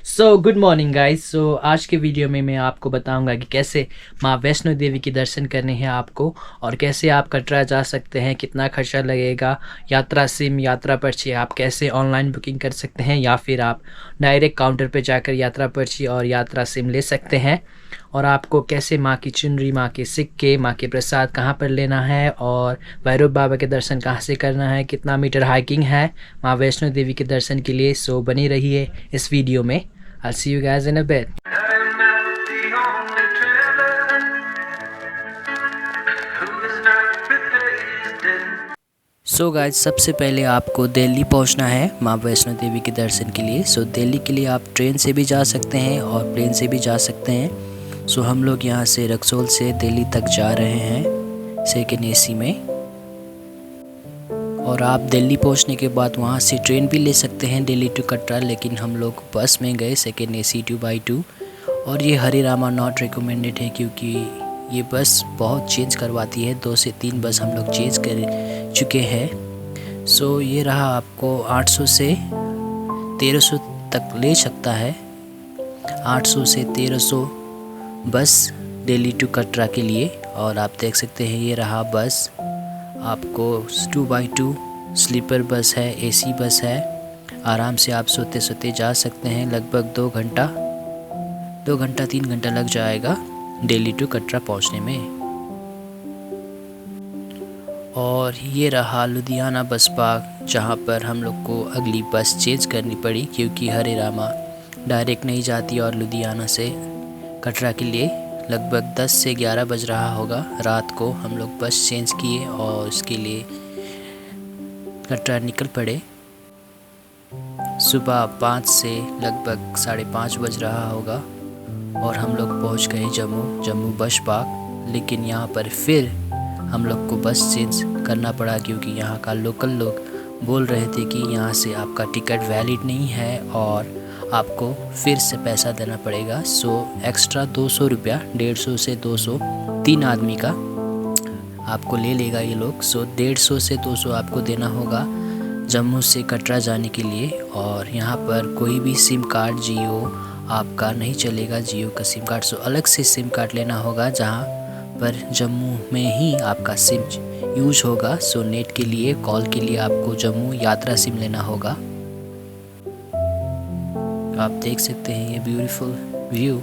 Good morning guys. आज के video में मैं आपको बताऊंगा कि कैसे माँ वैष्णो देवी के दर्शन करने हैं आपको, और कैसे आप कटरा जा सकते हैं, कितना खर्चा लगेगा, यात्रा सिम, यात्रा पर्ची आप कैसे ऑनलाइन बुकिंग कर सकते हैं, या फिर आप डायरेक्ट काउंटर पे जाकर यात्रा पर्ची और यात्रा सिम ले सकते हैं, और आपको कैसे माँ की चुनरी, माँ के सिक्के, माँ के प्रसाद कहाँ पर लेना है, और भैरव बाबा के दर्शन कहाँ से करना है, कितना मीटर हाइकिंग है माँ वैष्णो देवी के दर्शन के लिए। बनी रहिए इस वीडियो में। I'll see you guys in a bit. Guys, सबसे पहले आपको दिल्ली पहुंचना है माँ वैष्णो देवी के दर्शन के लिए। दिल्ली के लिए आप ट्रेन से भी जा सकते हैं और प्लेन से भी जा सकते हैं। हम लोग यहाँ से रक्सौल से दिल्ली तक जा रहे हैं सेकेंड एसी में, और आप दिल्ली पहुंचने के बाद वहां से ट्रेन भी ले सकते हैं दिल्ली टू कटरा, लेकिन हम लोग बस में गए सेकेंड एसी 2x2। और ये हरे रामा नॉट रिकमेंडेड है क्योंकि ये बस बहुत चेंज करवाती है, 2 से 3 बस हम लोग चेंज कर चुके हैं। ये रहा, आपको 800 से 1300 तक ले सकता है, 800 से 1300 बस दिल्ली टू कटरा के लिए। और आप देख सकते हैं ये रहा बस, आपको 2x2 स्लीपर बस है, एसी बस है। आराम से आप सोते सोते जा सकते हैं। लगभग 2 घंटा 3 घंटा लग जाएगा दिल्ली टू कटरा पहुंचने में। और ये रहा लुधियाना बस पार्क, जहां पर हम लोग को अगली बस चेंज करनी पड़ी क्योंकि हरे रामा डायरेक्ट नहीं जाती, और लुधियाना से कटरा के लिए लगभग 10 से 11 बज रहा होगा रात को हम लोग बस चेंज किए और उसके लिए कटरा निकल पड़े। सुबह 5 से लगभग 5:30 बज रहा होगा और हम लोग पहुंच गए जम्मू बस पार्क। लेकिन यहाँ पर फिर हम लोग को बस चेंज करना पड़ा क्योंकि यहाँ का लोकल लोग बोल रहे थे कि यहाँ से आपका टिकट वैलिड नहीं है और आपको फिर से पैसा देना पड़ेगा। एक्स्ट्रा 200 रुपया, 150 से 200 3 आदमी का आपको ले लेगा ये लोग। 150 से 200 आपको देना होगा जम्मू से कटरा जाने के लिए। और यहाँ पर कोई भी सिम कार्ड जियो आपका नहीं चलेगा, जियो का सिम कार्ड। अलग से सिम कार्ड लेना होगा, जहाँ पर जम्मू में ही आपका सिम यूज होगा। नेट के लिए, कॉल के लिए आपको जम्मू यात्रा सिम लेना होगा। आप देख सकते हैं ये ब्यूटीफुल व्यू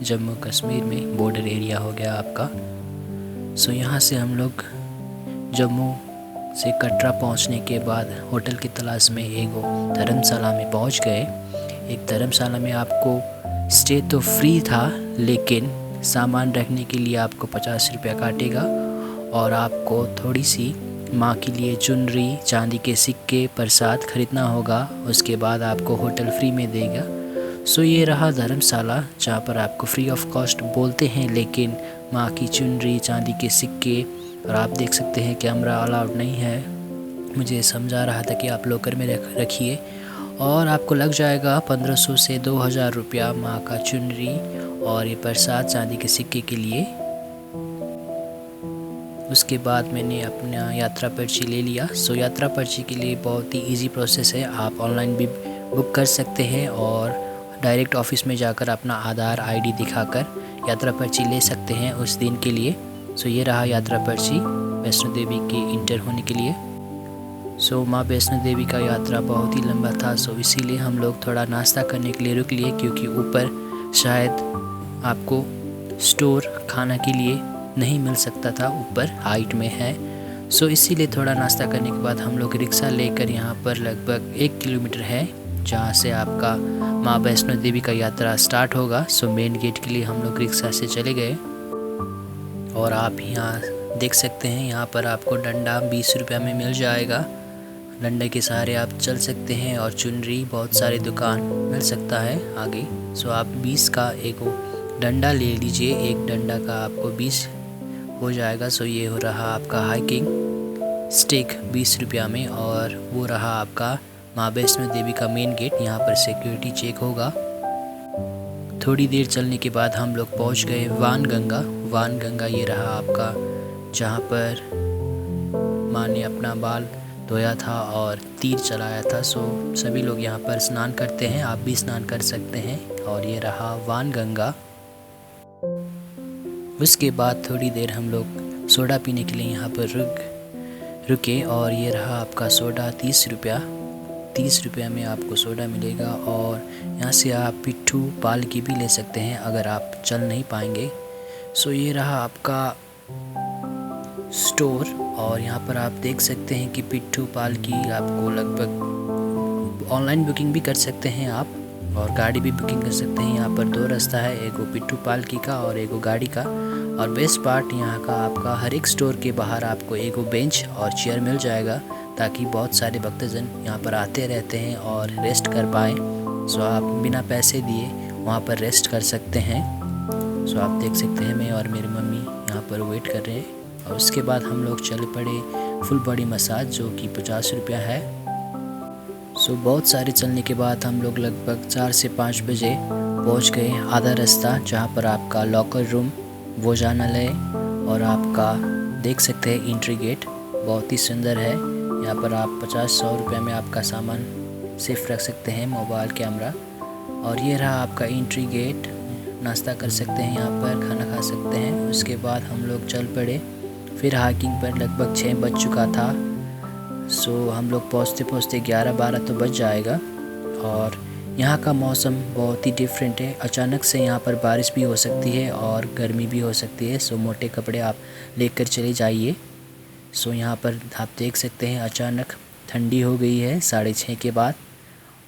जम्मू कश्मीर में, बॉर्डर एरिया हो गया आपका। यहाँ से हम लोग जम्मू से कटरा पहुंचने के बाद होटल की तलाश में एक धर्मशाला में पहुंच गए। एक धर्मशाला में आपको स्टे तो फ्री था, लेकिन सामान रखने के लिए आपको 50 रुपया काटेगा, और आपको थोड़ी सी माँ के लिए चुनरी, चांदी के सिक्के, प्रसाद खरीदना होगा। उसके बाद आपको होटल फ्री में देगा। ये रहा धर्मशाला, जहाँ पर आपको फ्री ऑफ कॉस्ट बोलते हैं, लेकिन माँ की चुनरी, चांदी के सिक्के, और आप देख सकते हैं कैमरा अलाउड नहीं है। मुझे समझा रहा था कि आप लॉकर में रखिए, और आपको लग जाएगा 1500 से 2000 रुपया माँ का चुनरी और ये प्रसाद चांदी के सिक्के के लिए। उसके बाद मैंने अपना यात्रा पर्ची ले लिया। यात्रा पर्ची के लिए बहुत ही इजी प्रोसेस है, आप ऑनलाइन भी बुक कर सकते हैं और डायरेक्ट ऑफिस में जाकर अपना आधार ID दिखाकर यात्रा पर्ची ले सकते हैं उस दिन के लिए। ये रहा यात्रा पर्ची वैष्णो देवी के इंटर होने के लिए। माँ वैष्णो देवी का यात्रा बहुत ही लंबा था, इसीलिए हम लोग थोड़ा नाश्ता करने के लिए रुक लिए, क्योंकि ऊपर शायद आपको स्टोर खाना के लिए नहीं मिल सकता था, ऊपर हाइट में है। इसीलिए थोड़ा नाश्ता करने के बाद हम लोग रिक्शा लेकर यहाँ पर लगभग 1 किलोमीटर है जहाँ से आपका माँ वैष्णो देवी का यात्रा स्टार्ट होगा। मेन गेट के लिए हम लोग रिक्शा से चले गए। और आप यहाँ देख सकते हैं, यहाँ पर आपको डंडा 20 रुपया में मिल जाएगा। डंडे के सहारे आप चल सकते हैं, और चुनरी बहुत सारे दुकान मिल सकता है आगे। आप 20 का एक डंडा ले लीजिए, एक डंडा का आपको 20 हो जाएगा। ये हो रहा आपका हाइकिंग स्टिक 20 रुपया में। और वो रहा आपका माँ वैष्णो देवी का मेन गेट, यहाँ पर सिक्योरिटी चेक होगा। थोड़ी देर चलने के बाद हम लोग पहुँच गए वानगंगा। ये रहा आपका, जहाँ पर माँ ने अपना बाल धोया था और तीर चलाया था। सो सभी लोग यहाँ पर स्नान करते हैं, आप भी स्नान कर सकते हैं। और ये रहा वानगंगा। उसके बाद थोड़ी देर हम लोग सोडा पीने के लिए यहाँ पर रुके और ये रहा आपका सोडा 30 रुपया। 30 रुपया में आपको सोडा मिलेगा और यहाँ से आप पिट्ठू पालकी भी ले सकते हैं अगर आप चल नहीं पाएंगे। सो ये रहा आपका स्टोर और यहाँ पर आप देख सकते हैं कि पिट्ठू पालकी आपको लगभग ऑनलाइन बुकिंग भी कर सकते हैं आप, और गाड़ी भी बुकिंग कर सकते हैं। यहाँ पर 2 रास्ता है, एक पिट्ठू पालकी का और एक गाड़ी का। और बेस्ट पार्ट यहाँ का आपका हर एक स्टोर के बाहर आपको एक बेंच और चेयर मिल जाएगा, ताकि बहुत सारे भक्तजन यहाँ पर आते रहते हैं और रेस्ट कर पाएँ। सो आप बिना पैसे दिए वहाँ पर रेस्ट कर सकते हैं। सो आप देख सकते हैं मैं और मेरी मम्मी यहाँ पर वेट कर रहे हैं। और उसके बाद हम लोग चल पड़े फुल बॉडी मसाज, जो कि 50 रुपया है। सो बहुत सारे चलने के बाद हम लोग लगभग 4 से 5 बजे पहुँच गए आधा रास्ता, जहाँ पर आपका लॉकर रूम, भोजनालय और आपका देख सकते हैं एंट्री गेट बहुत ही सुंदर है। यहाँ पर आप 50-100 रुपये में आपका सामान सेफ रख सकते हैं, मोबाइल कैमरा। और ये रहा आपका एंट्री गेट, नाश्ता कर सकते हैं यहाँ पर, खाना खा सकते हैं। उसके बाद हम लोग चल पड़े फिर हाइकिंग पर। लगभग 6 बज चुका था। सो हम लोग पहुँचते पहुँचते 11-12 तो बज जाएगा। और यहाँ का मौसम बहुत ही डिफरेंट है, अचानक से यहाँ पर बारिश भी हो सकती है और गर्मी भी हो सकती है। सो मोटे कपड़े आप लेकर चले जाइए। सो यहाँ पर आप देख सकते हैं अचानक ठंडी हो गई है 6:30 के बाद,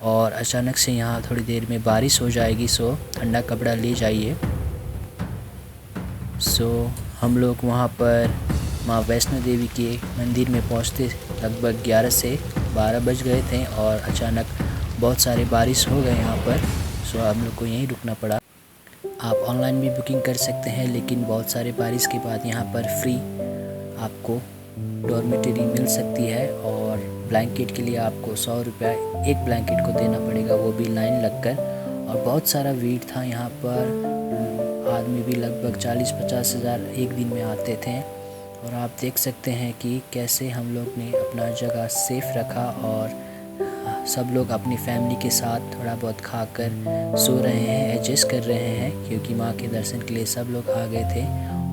और अचानक से यहाँ थोड़ी देर में बारिश हो जाएगी। सो ठंडा कपड़ा ले जाइए। सो हम लोग वहाँ पर माँ वैष्णो देवी के मंदिर में पहुँचते लगभग 11 से 12 बज गए थे और अचानक बहुत सारे बारिश हो गए यहाँ पर। सो हम लोग को यहीं रुकना पड़ा। आप ऑनलाइन भी बुकिंग कर सकते हैं, लेकिन बहुत सारे बारिश के बाद यहाँ पर फ्री आपको डॉर्मेटरी मिल सकती है। और ब्लैंकेट के लिए आपको 100 रुपया एक ब्लैंकेट को देना पड़ेगा, वो भी लाइन लगकर। और बहुत सारा भीड़ था यहाँ पर, आदमी भी लगभग 40-50 हज़ार एक दिन में आते थे। और आप देख सकते हैं कि कैसे हम लोग ने अपना जगह सेफ रखा और सब लोग अपनी फैमिली के साथ थोड़ा बहुत खाकर सो रहे हैं, एडजस्ट कर रहे हैं, क्योंकि माँ के दर्शन के लिए सब लोग आ गए थे।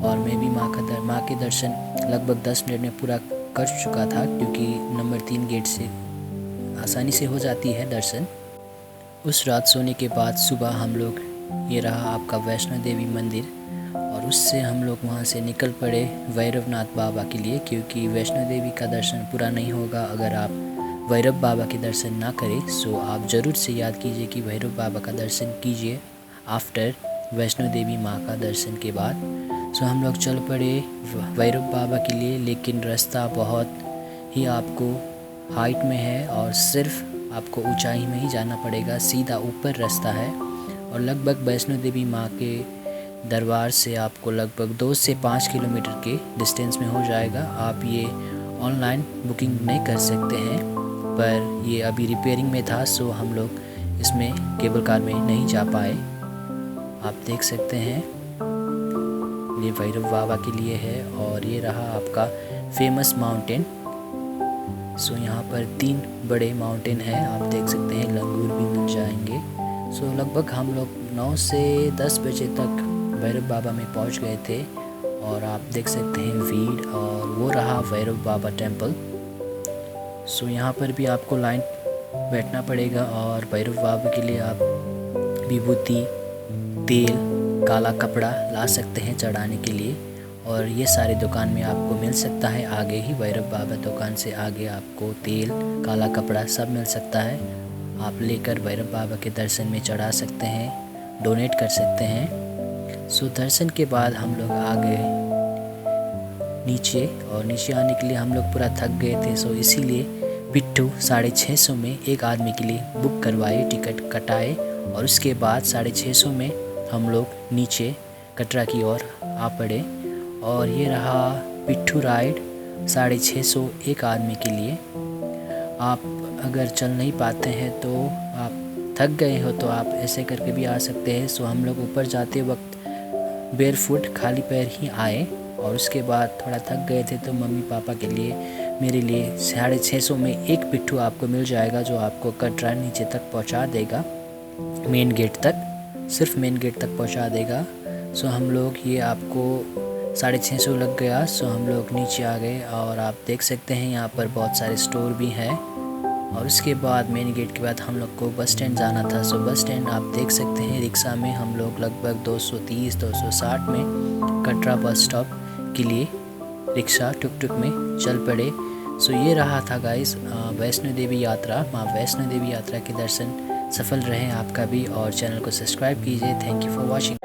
और मैं भी माँ के दर्शन लगभग 10 मिनट में पूरा कर चुका था, क्योंकि नंबर 3 गेट से आसानी से हो जाती है दर्शन। उस रात सोने के बाद सुबह हम लोग, ये रहा आपका वैष्णो देवी मंदिर, और उससे हम लोग वहाँ से निकल पड़े भैरवनाथ बाबा के लिए, क्योंकि वैष्णो देवी का दर्शन पूरा नहीं होगा अगर आप भैरव बाबा के दर्शन ना करें। सो आप ज़रूर से याद कीजिए कि भैरव बाबा का दर्शन कीजिए आफ्टर वैष्णो देवी माँ का दर्शन के बाद। सो हम लोग चल पड़े भैरव बाबा के लिए, लेकिन रास्ता बहुत ही आपको हाइट में है और सिर्फ आपको ऊंचाई में ही जाना पड़ेगा, सीधा ऊपर रास्ता है। और लगभग वैष्णो देवी माँ के दरबार से आपको लगभग 2 से 5 किलोमीटर के डिस्टेंस में हो जाएगा। आप ये ऑनलाइन बुकिंग नहीं कर सकते हैं, पर ये अभी रिपेयरिंग में था, सो हम लोग इसमें केबल कार में नहीं जा पाए। आप देख सकते हैं ये भैरव बाबा के लिए है। और ये रहा आपका फेमस माउंटेन। सो यहाँ पर 3 बड़े माउंटेन हैं, आप देख सकते हैं, लंगूर भी मिल जाएंगे। सो लगभग हम लोग 9 से 10 बजे तक भैरव बाबा में पहुँच गए थे। और आप देख सकते हैं भीड़, और वो रहा भैरव बाबा टेम्पल। सो यहाँ पर भी आपको लाइन बैठना पड़ेगा, और भैरव बाबा के लिए आप विभूति, तेल, काला कपड़ा ला सकते हैं चढ़ाने के लिए। और ये सारे दुकान में आपको मिल सकता है, आगे ही भैरव बाबा दुकान से आगे आपको तेल, काला कपड़ा सब मिल सकता है। आप लेकर भैरव बाबा के दर्शन में चढ़ा सकते हैं, डोनेट कर सकते हैं। सो दर्शन के बाद हम लोग आ गए नीचे, और नीचे आने के लिए हम लोग पूरा थक गए थे। सो इसीलिए पिट्ठू 650 में एक आदमी के लिए बुक करवाए, टिकट कटाए, और उसके बाद 650 में हम लोग नीचे कटरा की ओर आ पड़े। और ये रहा पिट्ठू राइड 650 एक आदमी के लिए। आप अगर चल नहीं पाते हैं, तो आप थक गए हो, तो आप ऐसे करके भी आ सकते हैं। सो हम लोग ऊपर जाते वक्त बेयर फुट खाली पैर ही आए, और उसके बाद थोड़ा थक गए थे, तो मम्मी पापा के लिए मेरे लिए 650 में एक पिट्ठू आपको मिल जाएगा, जो आपको कटरा नीचे तक पहुंचा देगा, मेन गेट तक, सिर्फ मेन गेट तक पहुंचा देगा। सो हम लोग ये आपको 650 लग गया। सो हम लोग नीचे आ गए और आप देख सकते हैं यहाँ पर बहुत सारे स्टोर भी हैं। और उसके बाद मेन गेट के बाद हम लोग को बस स्टैंड जाना था। सो बस स्टैंड आप देख सकते हैं, रिक्शा में हम लोग लगभग 230-260 में कटरा बस स्टॉप के लिए रिक्शा टुक में चल पड़े। सो ये रहा था गाइस वैष्णो देवी यात्रा। माँ वैष्णो देवी यात्रा के दर्शन सफल रहे आपका भी, और चैनल को सब्सक्राइब कीजिए। Thank you for watching.